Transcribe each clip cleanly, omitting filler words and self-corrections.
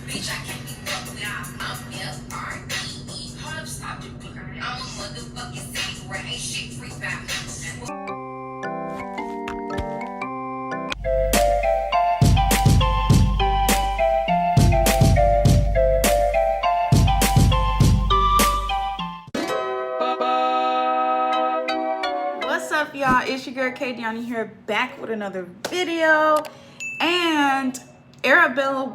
Bitch, I can't be fucked with. I'm F-R-E-E. Hold up, stop it. I'm a motherfucking city where ain't shit free about me. What's up, y'all? It's your girl KDiani here, back with another video. And Arabella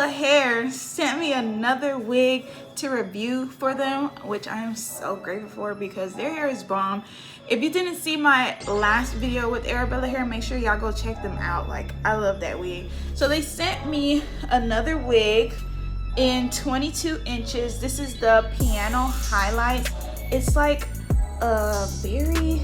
Hair sent me another wig to review for them, which I am so grateful for because their hair is bomb. If you didn't see my last video with Arabella Hair, make sure y'all go check them out. Like, I love that wig. So they sent me another wig in 22 inches. This is the piano highlights. It's like a very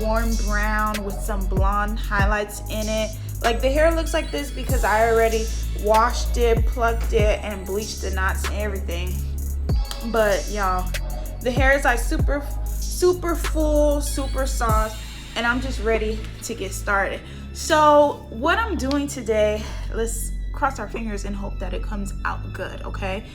warm brown with some blonde highlights in it. Like, the hair looks like this because I already washed it, plucked it, and bleached the knots and everything. But y'all, the hair is like super full, super soft, and I'm just ready to get started. So what I'm doing today, let's cross our fingers and hope that it comes out good, okay?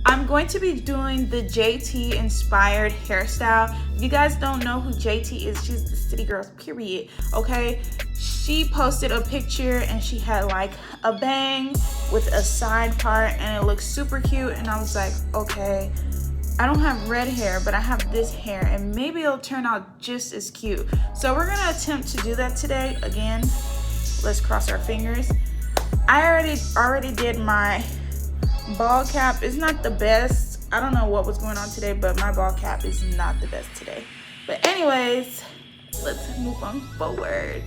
I'm going to be doing the JT inspired hairstyle. If you guys don't know who JT is, she's the city girl, period, okay? She posted a picture and she had like a bang with a side part and it looks super cute, and I was like, okay, I don't have red hair, but I have this hair and maybe it'll turn out just as cute. So we're gonna attempt to do that today. Again, let's cross our fingers. I already did my ball cap. It's not the best. I don't know what was going on today, but my ball cap is not the best today. But anyways, let's move on forward.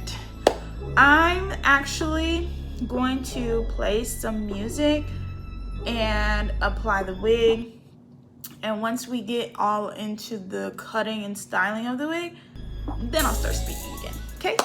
I'm actually going to play some music and apply the wig. And once we get all into the cutting and styling of the wig, then I'll start speaking again, okay?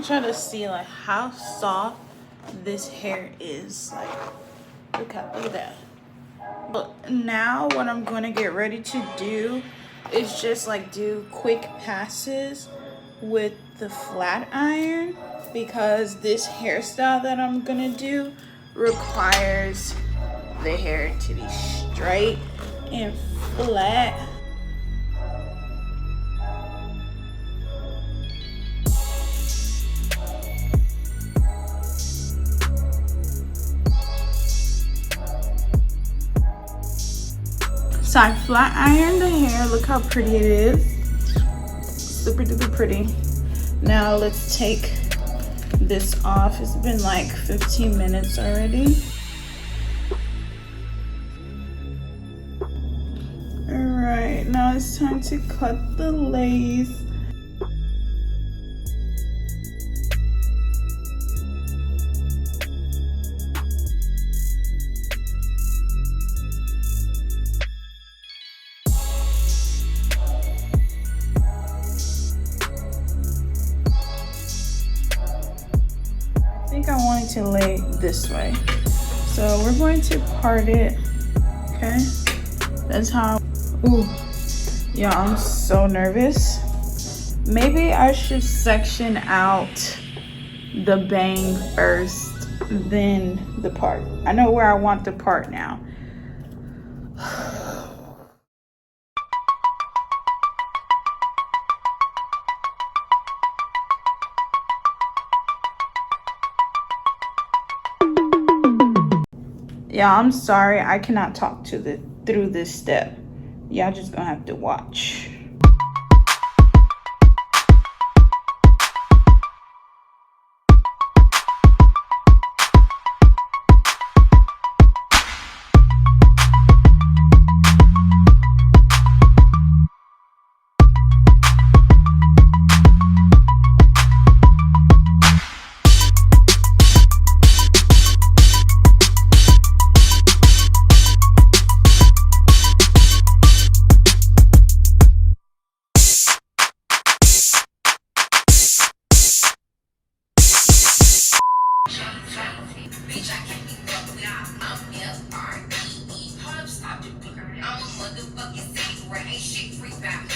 Try to see like how soft this hair is. Like, look at that. But now what I'm going to get ready to do is just like do quick passes with the flat iron, because this hairstyle that I'm gonna do requires the hair to be straight and flat. So I flat ironed the hair. Look how pretty it is. Super duper pretty. Now let's take this off. It's been like 15 minutes already. Alright, now it's time to cut the lace. I want it to lay this way, so we're going to part it, okay? That's how. Ooh, yeah, I'm so nervous. Maybe I should section out the bang first, then the part. I know where I want the part now. Yeah, I'm sorry, I cannot talk through this step. Y'all just gonna have to watch. Bitch, I can't be fucked with. I'm F-R-E-E. Hold up, stop it. I'm a motherfucking city where ain't shit free about me.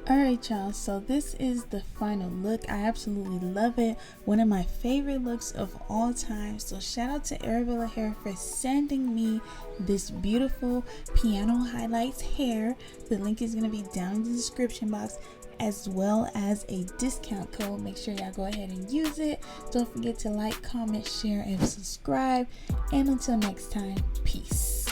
Alright y'all, so this is the final look. I absolutely love it. One of my favorite looks of all time. So shout out to Arabella hair for sending me this beautiful piano highlights hair. The link is going to be down in the description box, as well as a discount code. Make sure y'all go ahead and use it. Don't forget to like, comment, share, and subscribe. And until next time, peace.